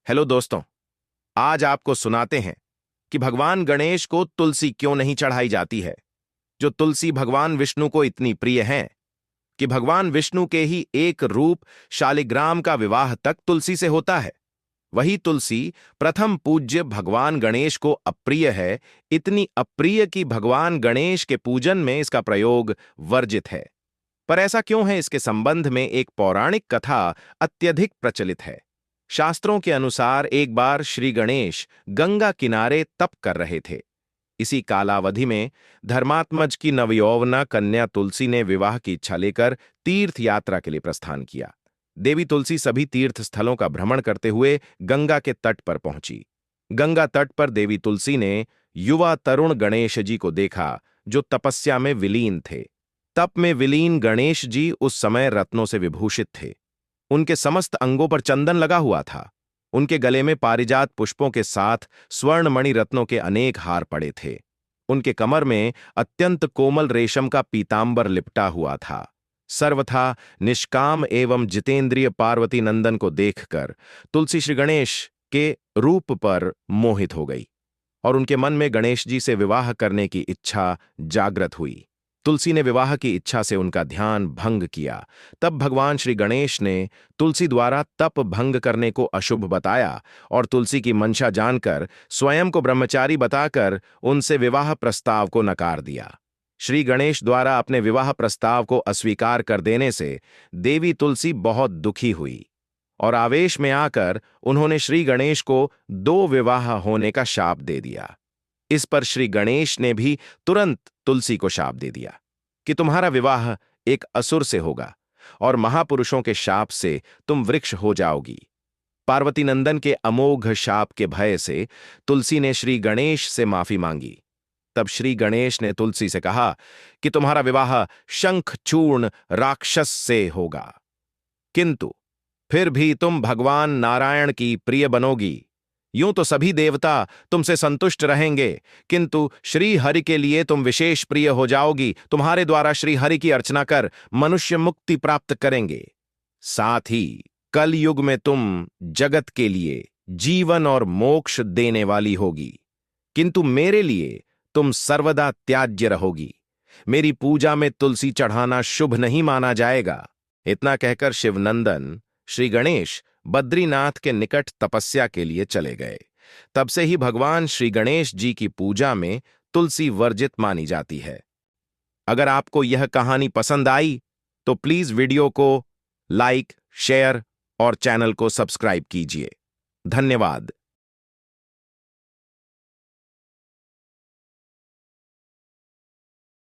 Hello दोस्तों। आज आपको सुनाते हैं कि भगवान गणेश को तुलसी क्यों नहीं चढ़ाई जाती है। जो तुलसी भगवान विष्णु को इतनी प्रिय है कि भगवान विष्णु के ही एक रूप शालिग्राम का विवाह तक तुलसी से होता है। वही तुलसी प्रथम पूज्य भगवान गणेश को अप्रिय है, इतनी अप्रिय कि भगवान गणेश के पूजन में इसका प्रयोग वर्जित है। पर ऐसा क्यों है, इसके संबंध में एक पौराणिक कथा अत्यधिक प्रचलित है। शास्त्रों के अनुसार एक बार श्री गणेश गंगा किनारे तप कर रहे थे। इसी कालावधि में धर्मात्मज की नवयौवना कन्या तुलसी ने विवाह की इच्छा लेकर तीर्थ यात्रा के लिए प्रस्थान किया। देवी तुलसी सभी तीर्थ स्थलों का भ्रमण करते हुए गंगा के तट पर पहुंची। गंगा तट पर देवी तुलसी ने युवा तरुण गणेश जी को देखा, जो तपस्या में विलीन थे। तप में विलीन गणेश जी उस समय रत्नों से विभूषित थे। उनके समस्त अंगों पर चंदन लगा हुआ था। उनके गले में पारिजात पुष्पों के साथ स्वर्णमणि रत्नों के अनेक हार पड़े थे। उनके कमर में अत्यंत कोमल रेशम का पीतांबर लिपटा हुआ था। सर्वथा निष्काम एवं जितेंद्रिय पार्वती नंदन को देखकर तुलसी श्री गणेश के रूप पर मोहित हो गई और उनके मन में गणेश जी से विवाह करने की इच्छा जागृत हुई। तुलसी ने विवाह की इच्छा से उनका ध्यान भंग किया। तब भगवान श्री गणेश ने तुलसी द्वारा तप भंग करने को अशुभ बताया और तुलसी की मंशा जानकर स्वयं को ब्रह्मचारी बताकर उनसे विवाह प्रस्ताव को नकार दिया। श्री गणेश द्वारा अपने विवाह प्रस्ताव को अस्वीकार कर देने से देवी तुलसी बहुत दुखी हुई और आवेश में आकर उन्होंने श्री गणेश को 2 विवाह होने का शाप दे दिया। इस पर श्री गणेश ने भी तुरंत तुलसी को शाप दे दिया कि तुम्हारा विवाह एक असुर से होगा और महापुरुषों के शाप से तुम वृक्ष हो जाओगी। पार्वती नंदन के अमोघ शाप के भय से तुलसी ने श्री गणेश से माफी मांगी। तब श्री गणेश ने तुलसी से कहा कि तुम्हारा विवाह शंखचूर्ण राक्षस से होगा, किंतु फिर भी तुम भगवान नारायण की प्रिय बनोगी। यूं तो सभी देवता तुमसे संतुष्ट रहेंगे, किंतु श्री हरि के लिए तुम विशेष प्रिय हो जाओगी। तुम्हारे द्वारा श्री हरि की अर्चना कर मनुष्य मुक्ति प्राप्त करेंगे। साथ ही कल युग में तुम जगत के लिए जीवन और मोक्ष देने वाली होगी, किंतु मेरे लिए तुम सर्वदा त्याज्य रहोगी। मेरी पूजा में तुलसी चढ़ाना शुभ नहीं माना जाएगा। इतना कहकर शिवनंदन श्री गणेश बद्रीनाथ के निकट तपस्या के लिए चले गए। तब से ही भगवान श्री गणेश जी की पूजा में तुलसी वर्जित मानी जाती है। अगर आपको यह कहानी पसंद आई तो प्लीज वीडियो को लाइक, शेयर और चैनल को सब्सक्राइब कीजिए। धन्यवाद।